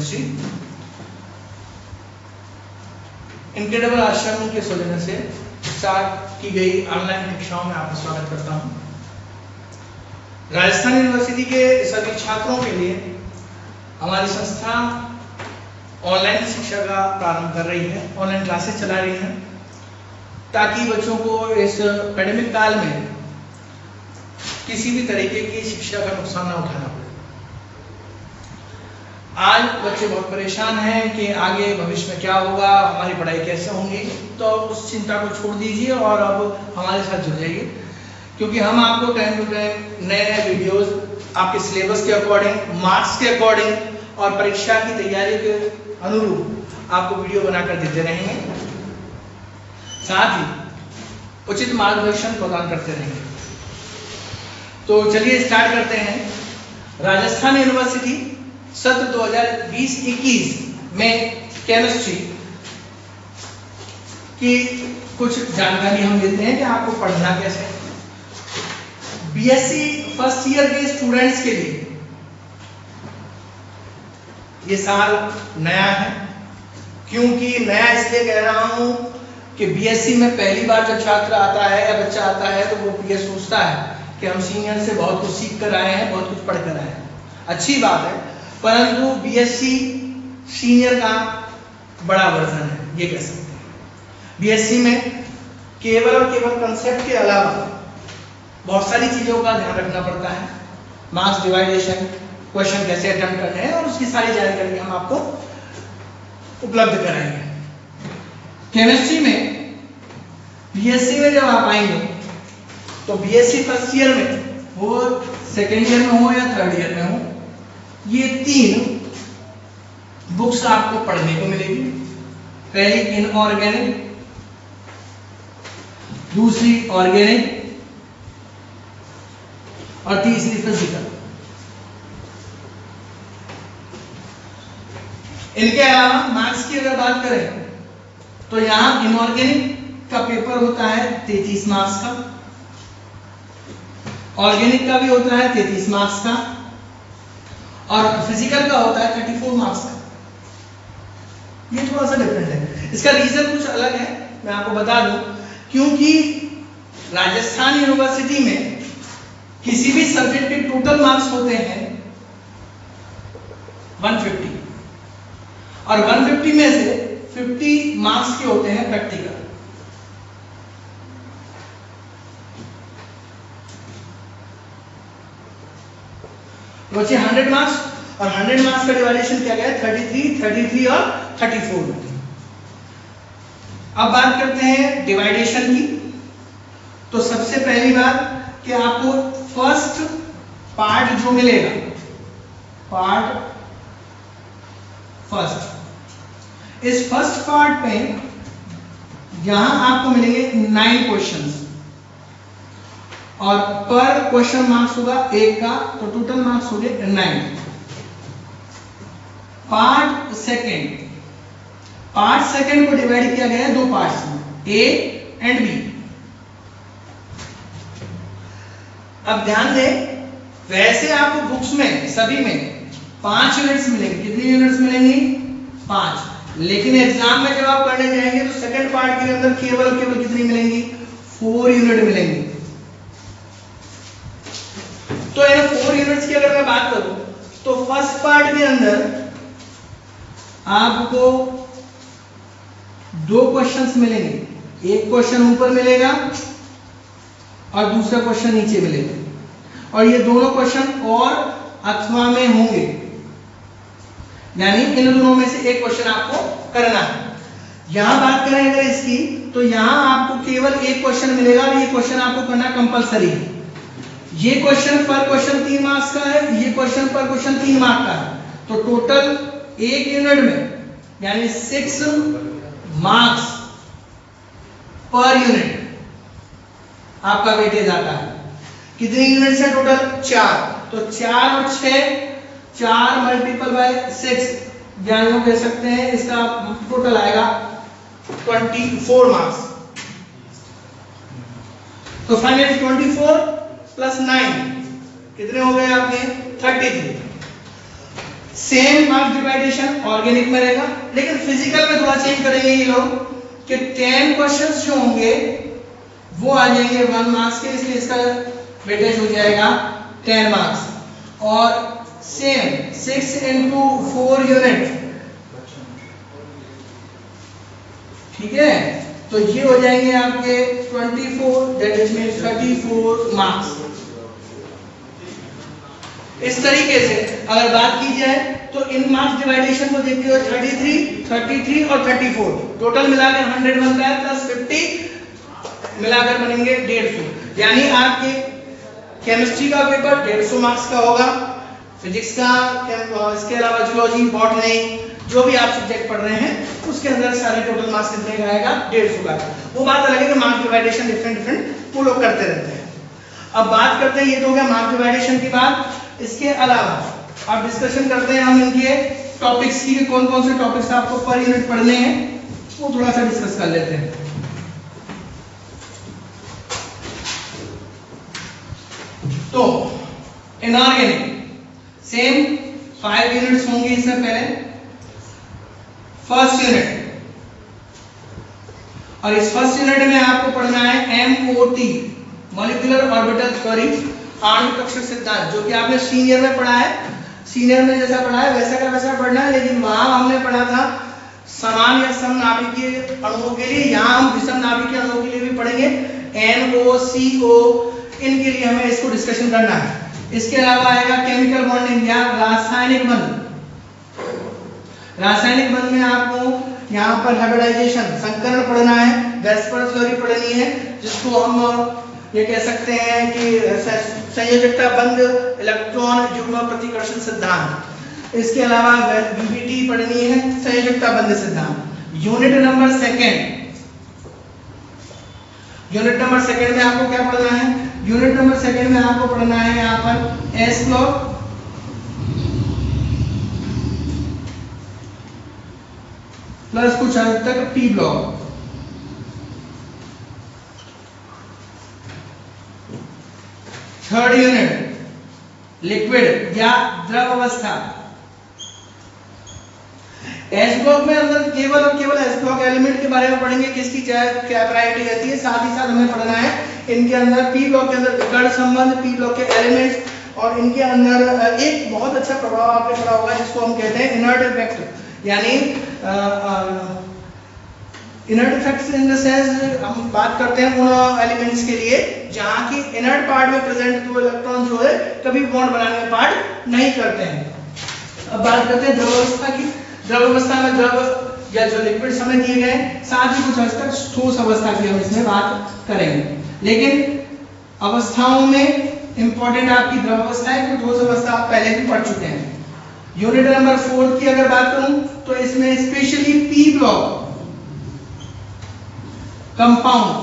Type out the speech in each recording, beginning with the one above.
Chemistry. Incredible आश्रम के सौजन्य से स्टार्ट की गई ऑनलाइन कक्षाओं में आपका स्वागत करता हूं। राजस्थान यूनिवर्सिटी के सभी छात्रों के लिए हमारी संस्था ऑनलाइन शिक्षा का प्रारंभ कर रही है, ऑनलाइन क्लासेस चला रही है, ताकि बच्चों को इस पैंडेमिक काल में किसी भी तरीके की शिक्षा का नुकसान न उठाना पड़े। आज बच्चे बहुत परेशान हैं कि आगे भविष्य में क्या होगा, हमारी पढ़ाई कैसे होंगी, तो उस चिंता को छोड़ दीजिए और अब हमारे साथ जुड़ जाइए, क्योंकि हम आपको टाइम टू टाइम नए नए वीडियोस आपके सिलेबस के अकॉर्डिंग, मार्क्स के अकॉर्डिंग और परीक्षा की तैयारी के अनुरूप आपको वीडियो बनाकर देते रहेंगे, साथ ही उचित मार्गदर्शन प्रदान करते रहेंगे। तो चलिए स्टार्ट करते हैं। राजस्थान यूनिवर्सिटी सत्र 2020-21 में केमिस्ट्री की कुछ जानकारी हम देते हैं कि आपको पढ़ना कैसे है। बीएससी फर्स्ट ईयर के स्टूडेंट्स के लिए ये साल नया है। क्योंकि नया इसलिए कह रहा हूं कि बीएससी में पहली बार जब छात्र आता है या बच्चा आता है तो वो ये सोचता है कि हम सीनियर से बहुत कुछ सीख कर आए हैं, बहुत कुछ पढ़ कर आए हैं। अच्छी बात है, परंतु बीएससी सीनियर का बड़ा वर्जन है, ये कह सकते हैं। बीएससी में केवल और केवल कंसेप्ट के अलावा बहुत सारी चीजों का ध्यान रखना पड़ता है। मार्क्स डिवाइडेशन, क्वेश्चन कैसे अटेम्प्ट करने हैं, और उसकी सारी जानकारी हम आपको उपलब्ध कराएंगे। केमिस्ट्री में बीएससी में जब आप आएंगे तो बीएससी फर्स्ट ईयर में हो, सेकेंड ईयर में हो या थर्ड ईयर में हो, ये 3 बुक्स आपको पढ़ने को मिलेगी। पहली इनऑर्गेनिक, दूसरी ऑर्गेनिक और तीसरी फिजिकल। इनके अलावा मार्क्स की अगर बात करें तो यहां इनऑर्गेनिक का पेपर होता है 33 मार्क्स का, ऑर्गेनिक का भी होता है 33 मार्क्स का, और फिजिकल का होता है 34 मार्क्स का। ये थोड़ा सा डिफरेंट है। इसका रीजन कुछ अलग है, मैं आपको बता दूं। क्योंकि राजस्थान यूनिवर्सिटी में किसी भी सब्जेक्ट के टोटल मार्क्स होते हैं 150, और 150 में से 50 मार्क्स के होते हैं प्रैक्टिकल। बचे 100 मार्क्स, और 100 मार्क्स का डिवाइडेशन किया गया है 33, 33 और 34 में। अब बात करते हैं डिवाइडेशन की। तो सबसे पहली बात कि आपको फर्स्ट पार्ट जो मिलेगा, पार्ट फर्स्ट, इस फर्स्ट पार्ट में यहां आपको मिलेंगे 9 क्वेश्चंस, और पर क्वेश्चन मार्क्स होगा 1 का, तो टोटल मार्क्स हो गए 9। पार्ट सेकंड को डिवाइड किया गया है 2 पार्ट्स में, ए एंड बी। अब ध्यान दें, वैसे आपको बुक्स में सभी में 5 यूनिट्स मिलेंगे। कितनी यूनिट्स मिलेंगी? 5। लेकिन एग्जाम में जब आप करने जाएंगे तो सेकंड पार्ट के अंदर केवल कितनी मिलेंगी? 4 यूनिट मिलेंगी। तो इन 4 यूनिट्स की अगर मैं बात करूं तो फर्स्ट पार्ट के अंदर आपको 2 क्वेश्चंस मिलेंगे। एक क्वेश्चन ऊपर मिलेगा और दूसरा क्वेश्चन नीचे मिलेगा, और ये दोनों क्वेश्चन और अथवा में होंगे, यानी इन दोनों में से एक क्वेश्चन आपको करना है। यहां बात करें अगर इसकी, तो यहां आपको केवल एक क्वेश्चन मिलेगा, और ये क्वेश्चन आपको करना कंपलसरी है। ये क्वेश्चन पर क्वेश्चन 3 मार्क्स का है, ये क्वेश्चन पर क्वेश्चन 3 मार्क्स का है। तो टोटल एक यूनिट में यानी 6 मार्क्स पर यूनिट आपका वेटेज आता है। कितनी यूनिट्स है टोटल? 4। तो 4 और 6, 4 मल्टीपल बाय 6, यानी कह सकते हैं इसका टोटल आएगा 24 मार्क्स। तो फाइनली 24 प्लस 9 कितने हो गए आपके? 33। सेम मार्क्स डिवाइडेशन ऑर्गेनिक में रहेगा, लेकिन फिजिकल में थोड़ा चेंज करेंगे ये लोग कि 10 क्वेश्चंस जो होंगे वो आ जाएंगे 1 मार्क्स के, इसलिए इसका वेटेज हो जाएगा 10 मार्क्स। और सेम 6 into 4 यूनिट, ठीक है, तो ये हो जाएंगे आपके 24, दैट इज मीन 34 मार्क्स। इस तरीके से अगर बात की जाए तो इन मार्क्स डिवाइडेशन को देखते हो 33, 33 और 34 टोटल मिलाकर 100 बनता है, प्लस 50 मिलाकर बनेंगे 150। यानी आपके केमिस्ट्री का पेपर 150 मार्क्स का होगा, फिजिक्स का, इसके अलावा जियोलॉजी, बॉटनी, जो भी आप सब्जेक्ट पढ़ रहे हैं उसके अंदर सारे टोटल मार्क्स कितने का आएगा, 150 का। वो बात अलग है कि मार्क्स डिवाइडेशन डिफरेंट वो लोग करते रहते हैं। अब बात करते हैं, ये तो हो गया मार्क्स डिवाइडेशन की बात। इसके अलावा अब डिस्कशन करते हैं हम इनके टॉपिक्स की, कौन कौन से टॉपिक्स आपको पर यूनिट पढ़ने हैं, वो थोड़ा सा डिस्कस कर लेते हैं। तो इनऑर्गेनिक सेम 5 यूनिट्स होंगे इसमें। पहले फर्स्ट यूनिट, और इस फर्स्ट यूनिट में आपको पढ़ना है MOT, मॉलिक्यूलर ऑर्बिटल थ्योरी, आणविक कक्षक सिद्धांत, जो कि आपने सीनियर में पढ़ा है। सीनियर में जैसा पढ़ा है वैसा का वैसा पढ़ना है, लेकिन वहां हमने पढ़ा था समान या समनाभिकीय अणुओं के लिए, यहाँ हम विषम नाभिकीय अणुओं के लिए भी पढ़ेंगे, NO, CO, इनके लिए हमें इसको डिस्कशन करना है। इसके अलावा आएगा केमिकल बॉन्डिंग या रासायनिक बंध। रासायनिक बंध में आपको यहाँ पर हाइब्रिडाइजेशन, संकरण पढ़ना है, वेस्पर थ्योरी पढ़नी है, जिसको हम ये कह सकते हैं कि संयोजकता बंध, इलेक्ट्रॉन युग्म प्रतिकर्षण सिद्धांत। इसके अलावा VBT पढ़नी है, संयोजकता बंध सिद्धांत। यूनिट नंबर सेकंड में आपको क्या पढ़ना है, यूनिट नंबर सेकंड में आपको पढ़ना है यहाँ पर S ब्लॉक, प्लस कुछ हद तक P block. Third unit liquid या द्रव अवस्था। एस ब्लॉक में अंदर केवल और केवल एस ब्लॉक एलिमेंट के बारे में पढ़ेंगे, किसकी क्या वैरायटी रहती है, साथ ही साथ हमें पढ़ना है इनके अंदर पी ब्लॉक के अंदर विकर्ण संबंध, पी ब्लॉक के एलिमेंट्स, और इनके अंदर एक बहुत अच्छा प्रभाव आपने पढ़ा होगा जिसको हम कहते हैं इनर्ट इफेक्ट। यानी inert effects in the sense हम बात करते हैं उन एलिमेंट्स के लिए जहां की इनर्ट पार्ट में प्रेजेंट दो इलेक्ट्रॉन जो है कभी बॉन्ड बनाने में पार्ट नहीं करते हैं। अब बात करते हैं द्रव अवस्था की। द्रव अवस्था में द्रव या जो लिक्विड्स हमें दिए गए, साथ ही कुछ हद तक ठोस अवस्था की हम इसमें बात करेंगे, लेकिन अवस्थाओं में इंपॉर्टेंट आपकी द्रव अवस्था है, क्योंकि ठोस अवस्था आप पहले भी पढ़ चुके हैं। यूनिट नंबर 4 की अगर बात करूं तो इसमें स्पेशली पी ब्लॉक कंपाउंड,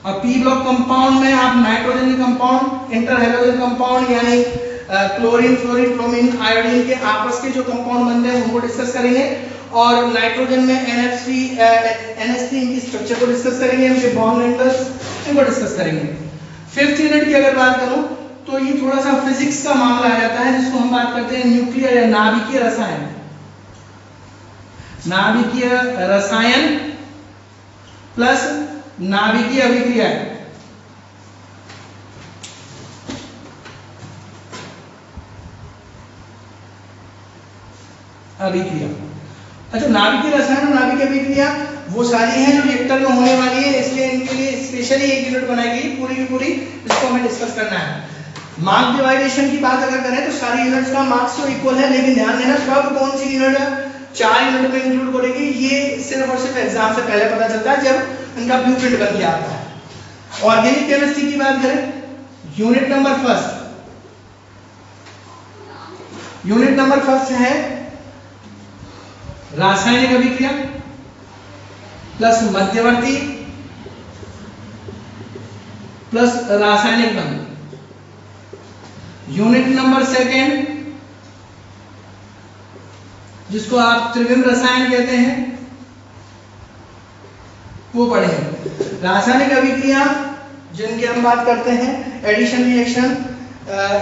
और पी ब्लॉक कंपाउंड में आप नाइट्रोजन के कंपाउंड, इंटर हैलोजन कंपाउंड यानी क्लोरीन, फ्लोरीन, ब्रोमीन, आयोडीन के आपस के जो कंपाउंड बनते हैं उनको डिस्कस करेंगे, और नाइट्रोजन में NH3 इनकी स्ट्रक्चर को डिस्कस करेंगे, इनके बॉन्ड एंगल्स इनको डिस्कस करेंगे। फिफ्थ यूनिट की अगर बात करूं तो ये थोड़ा सा फिजिक्स का मामला आ जाता है, जिसको हम बात करते हैं न्यूक्लियर या नाभिकीय रसायन। नाभिकीय रसायन प्लस नाभिकीय अभिक्रिया। अच्छा, नाभिकीय रसायन और नाभिकीय अभिक्रिया वो सारी हैं जो रिएक्टर में होने वाली है, इसलिए इनके लिए स्पेशली एक यूनिट बनाई गई पूरी की पूरी, जिसको हमें डिस्कस करना है। मार्क डिवाइडेशन की बात अगर करें तो सारी यूनिट्स का मार्क्स तो इक्वल है, लेकिन ध्यान देना कब कौन सी यूनिट 4 यूनिट में इंक्लूड करेगी ये सिर्फ और सिर्फ एग्जाम से पहले पता चलता है, जब इनका ब्लूप्रिंट बन के आता है। ऑर्गेनिक केमिस्ट्री की बात करें, यूनिट नंबर फर्स्ट है रासायनिक अभिक्रिया प्लस मध्यवर्ती प्लस रासायनिक बंध। यूनिट नंबर सेकंड जिसको आप त्रिविम रसायन कहते हैं वो पढ़ेंगे। रासायनिक अभिक्रिया जिनकी हम बात करते हैं एडिशन रिएक्शन,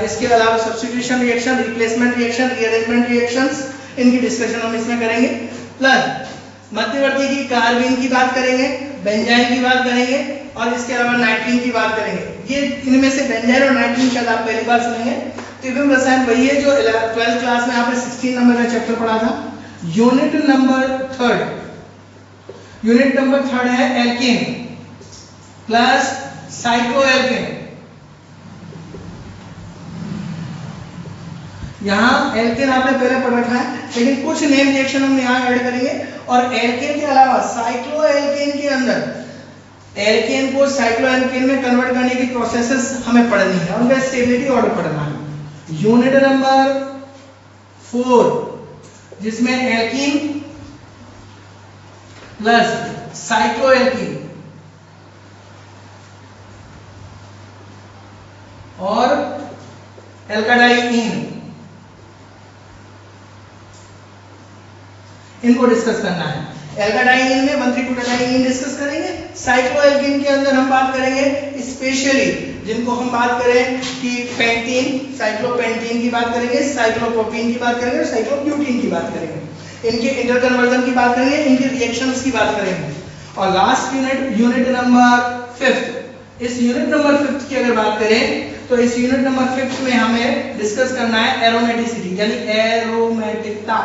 इसके अलावा substitution reaction, replacement reaction, rearrangement reactions, इनकी डिस्कशन हम इसमें करेंगे। प्लस मध्यवर्ती की कार्बीन की बात करेंगे, बेंजाइन की बात करेंगे और इसके अलावा नाइट्रीन की बात करेंगे। ये इनमें से बेंजाइन और नाइट्रीन शायद आप पहली बार सुनेंगे। त्रिविम रसायन वही है जो 12th क्लास में आपने 16 नंबर का चैप्टर पढ़ा था। यूनिट नंबर थर्ड है एल्केन प्लस साइक्लोएल्केन। यहाँ एल्केन आपने पहले पढ़ रखा है, लेकिन कुछ नेम रिएक्शन हम यहाँ ऐड करेंगे। और एल्केन के अलावा साइक्लोएल्केन के अंदर एल्केन को साइक्लोएल्केन में कन्वर्ट करने की प्रोसेसेस हमें पढ़नी है और उनका स्टेबिलिटी ऑर्डर पढ़ना है। यूनिट नंबर 4 जिसमें एल्कीन प्लस साइक्लोएल्कीन और एल्काडाइन, इनको डिस्कस करना है। एल्काडाइन में 1,3,2-डाइइन डिस्कस करेंगे। साइक्लोएल्कीन के अंदर हम बात करेंगे स्पेशली जिनको हम बात करें कि पेंटीन, साइक्लोपेंटीन की बात करेंगे, साइक्लोप्रोपीन की बात करेंगे और साइक्लोब्यूटीन की बात करेंगे। इनके इंटरकन्वर्जन की बात करेंगे, इनके रिएक्शंस की बात करेंगे। और लास्ट यूनिट नंबर 5। इस यूनिट नंबर 5 की अगर बात करें तो इस यूनिट नंबर 5 में हमें डिस्कस करना है एरोमेटिसिटी यानी एरोमेटिकता।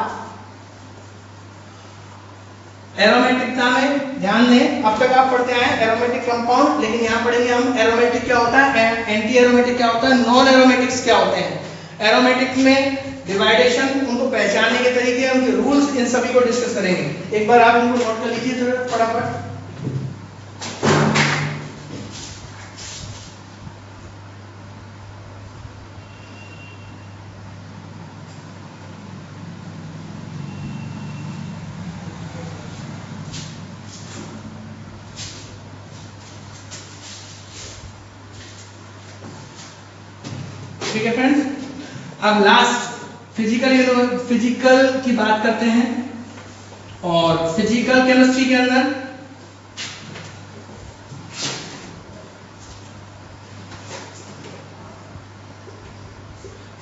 एरोमेटिकता में ध्यान दें, अब तक आप पढ़ते आए एरोमेटिक कंपाउंड, लेकिन यहाँ पढ़ेंगे हम एरोमेटिक क्या होता है, एंटी एरोमेटिक क्या होता है, नॉन एरोमेटिक्स क्या होते हैं। एरोमेटिक में डिवाइडेशन, उनको पहचानने के तरीके, उनके रूल्स, इन सभी को डिस्कस करेंगे। एक बार आप इनको नोट कर लीजिए थोड़ा फटाफट। ठीक है फ्रेंड्स, अब लास्ट फिजिकल की बात करते हैं। और फिजिकल केमिस्ट्री के अंदर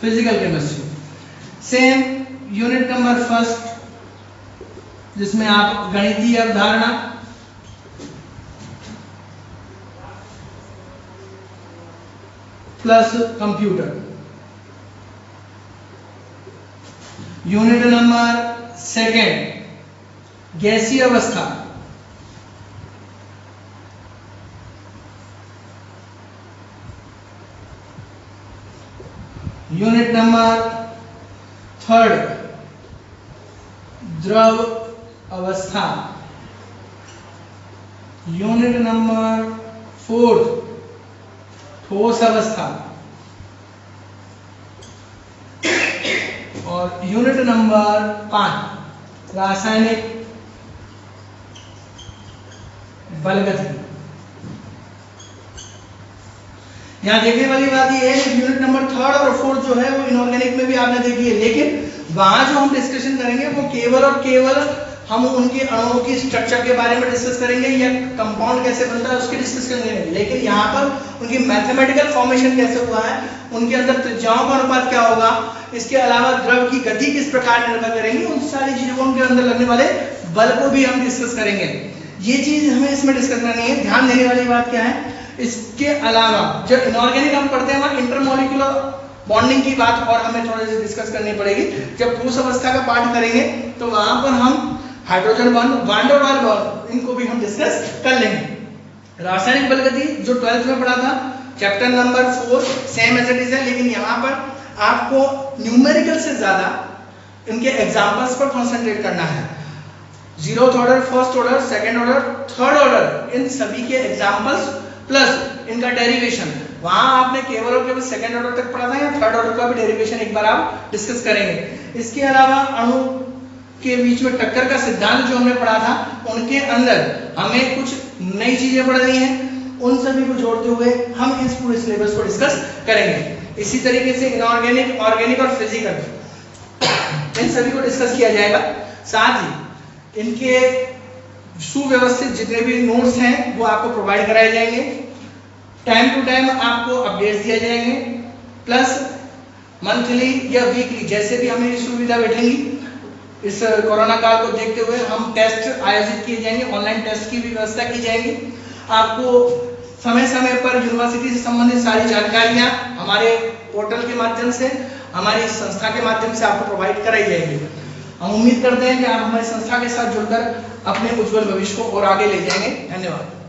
physical chemistry same unit number 1 जिसमें आप गणितीय अवधारणा, प्लस कंप्यूटर। यूनिट नंबर 2 गैसीय अवस्था, यूनिट नंबर 3 द्रव अवस्था, यूनिट नंबर 4 ठोस अवस्था और यूनिट नंबर 5 रासायनिक बलगति। यहाँ देखने वाली बात ये है कि यूनिट नंबर 3 और 4 जो है वो इनऑर्गेनिक में भी आपने देखी है, लेकिन वहां जो हम डिस्कशन करेंगे वो केवल और केवल हम उनके अणुओं की स्ट्रक्चर के बारे में डिस्कस करेंगे या कंपाउंड कैसे बनता है उसकी डिस्कस करेंगे। लेकिन यहाँ पर उनकी मैथमेटिकल फॉर्मेशन कैसे हुआ है, उनके अंदर त्रिज्याओं का अनुपात क्या होगा, इसके अलावा द्रव की गति किस प्रकार निर्भर करेंगी, उन सारी चीजों को उनके अंदर लगने वाले बल को भी हम डिस्कस करेंगे। ये चीज हमें इसमें डिस्कस करनी है। ध्यान देने वाली बात क्या है, इसके अलावा जब इनऑर्गेनिक हम पढ़ते हैं वहां इंटरमोलिकुलर बॉन्डिंग की बात और हमें थोड़ी सी डिस्कस करनी पड़ेगी। जब ठोस अवस्था का पार्ट करेंगे तो वहां पर हम hydrogen bond, van der Waals bond, इनको भी हम डिस्कस कर लेंगे। रासायनिक बलगति जो 12th में पढ़ा था chapter number 4 same as it is है, लेकिन यहाँ पर आपको न्यूमेरिकल से ज्यादा इनके एग्जांपल्स पर कंसंट्रेट करना है। 0th order, first order, second order, third order, इन सभी के एग्जांपल्स प्लस इनका डेरिवेशन। वहां आपने केवल और केवल सेकंड ऑर्डर तक पढ़ा था, या थर्ड ऑर्डर का भी डेरिवेशन एक बार आप डिस्कस करेंगे। इसके अलावा अणु के बीच में टक्कर का सिद्धांत जो हमने पढ़ा था, उनके अंदर हमें कुछ नई चीजें पढ़नी है, उन सभी को जोड़ते हुए हम इस पूरे सिलेबस को डिस्कस करेंगे। इसी तरीके से इनऑर्गेनिक, ऑर्गेनिक और फिजिकल इन सभी को डिस्कस किया जाएगा। साथ ही इनके सुव्यवस्थित जितने भी नोट्स हैं वो आपको प्रोवाइड कराए जाएंगे। टाइम टू टाइम आपको अपडेट्स दिए जाएंगे। प्लस मंथली या वीकली जैसे भी हमें सुविधा बैठेंगी, इस कोरोना काल को देखते हुए हम टेस्ट आयोजित किए जाएंगे, ऑनलाइन टेस्ट की भी व्यवस्था की जाएगी। आपको समय समय पर यूनिवर्सिटी से संबंधित सारी जानकारियां हमारे पोर्टल के माध्यम से, हमारी संस्था के माध्यम से आपको प्रोवाइड कराई जाएगी। हम उम्मीद करते हैं कि आप हमारी संस्था के साथ जुड़कर अपने उज्जवल भविष्य को और आगे ले जाएंगे। धन्यवाद।